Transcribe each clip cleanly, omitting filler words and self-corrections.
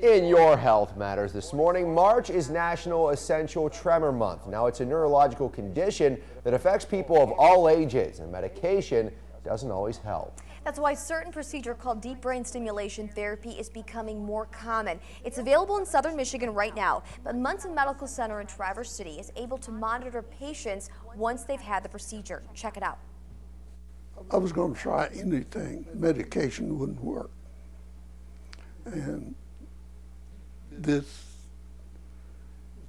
In your Health Matters this morning, March is National Essential Tremor Month. Now, it's a neurological condition that affects people of all ages, and medication doesn't always help. That's why a certain procedure called deep brain stimulation therapy is becoming more common. It's available in southern Michigan right now, but Munson Medical Center in Traverse City is able to monitor patients once they've had the procedure. Check it out. I was going to try anything. Medication wouldn't work. And this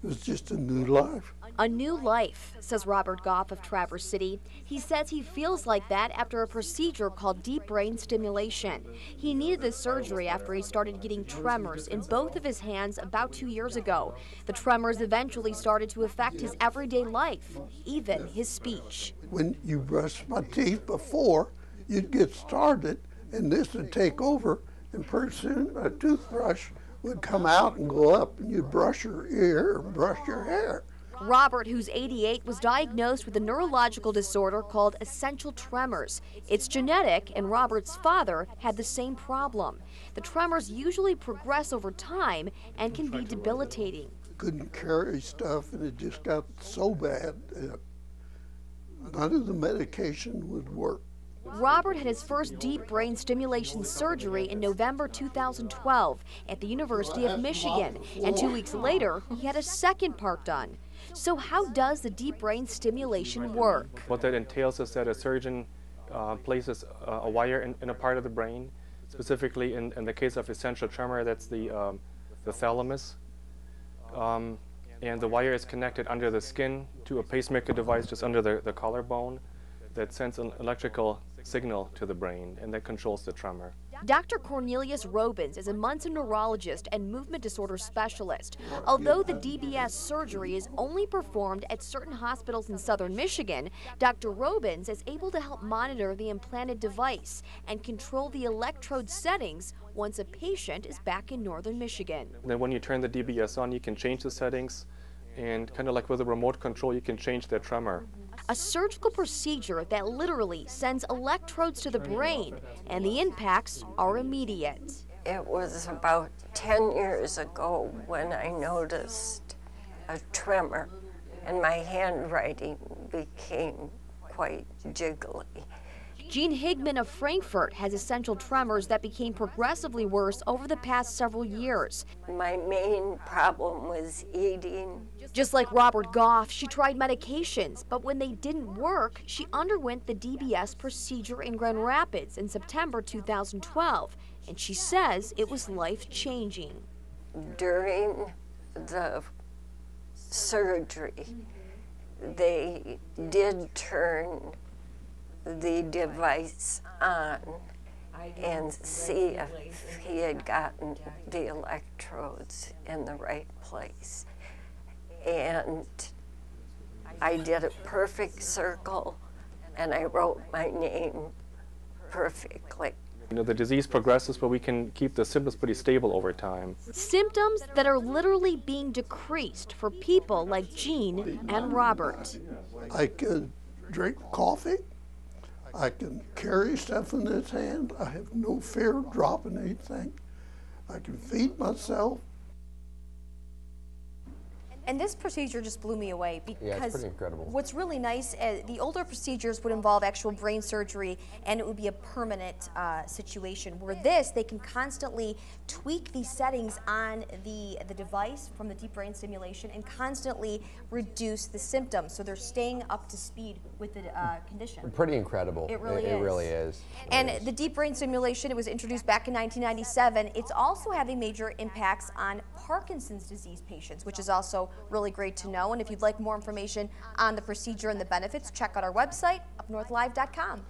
is just a new life. A new life, says Robert Goff of Traverse City. He says he feels like that after a procedure called deep brain stimulation. He needed the surgery after he started getting tremors in both of his hands about 2 years ago. The tremors eventually started to affect his everyday life, even his speech. When you brush my teeth before, you'd get started, and this would take over, and pretty soon a toothbrush would come out and go up, and you'd brush your ear or brush your hair. Robert, who's 88, was diagnosed with a neurological disorder called essential tremors. It's genetic, and Robert's father had the same problem. The tremors usually progress over time and can be debilitating. Couldn't carry stuff, and it just got so bad that none of the medication would work. Robert had his first deep brain stimulation surgery in November 2012 at the University of Michigan, and 2 weeks later, he had a second part done. So how does the deep brain stimulation work? What that entails is that a surgeon places a wire in a part of the brain, specifically in the case of essential tremor, that's the thalamus. And the wire is connected under the skin to a pacemaker device just under the collarbone that sends an electrical signal to the brain, and that controls the tremor. Dr. Cornelius Robins is a Munson neurologist and movement disorder specialist. Although the DBS surgery is only performed at certain hospitals in southern Michigan, Dr. Robins is able to help monitor the implanted device and control the electrode settings once a patient is back in northern Michigan. Then when you turn the DBS on, you can change the settings, and kind of like with a remote control, you can change their tremor. A surgical procedure that literally sends electrodes to the brain, and the impacts are immediate. It was about 10 years ago when I noticed a tremor, and my handwriting became quite jiggly. Gene Higman of Frankfurt has essential tremors that became progressively worse over the past several years. My main problem was eating. Just like Robert Goff, she tried medications, but when they didn't work, she underwent the DBS procedure in Grand Rapids in September 2012, and she says it was life-changing. During the surgery, they did turn the device on and see if he had gotten the electrodes in the right place. And I did a perfect circle, and I wrote my name perfectly. You know, the disease progresses, but we can keep the symptoms pretty stable over time. Symptoms that are literally being decreased for people like Gene and Robert. I can drink coffee. I can carry stuff in this hand. I have no fear of dropping anything. I can feed myself. And this procedure just blew me away because yeah, it's pretty incredible. What's really nice, the older procedures would involve actual brain surgery, and it would be a permanent situation. Where this, they can constantly tweak these settings on the device from the deep brain stimulation and constantly reduce the symptoms. So they're staying up to speed with the condition. Pretty incredible. It really is. It really is. And the deep brain stimulation, it was introduced back in 1997. It's also having major impacts on Parkinson's disease patients, which is also really great to know. And if you'd like more information on the procedure and the benefits, check out our website, upnorthlive.com.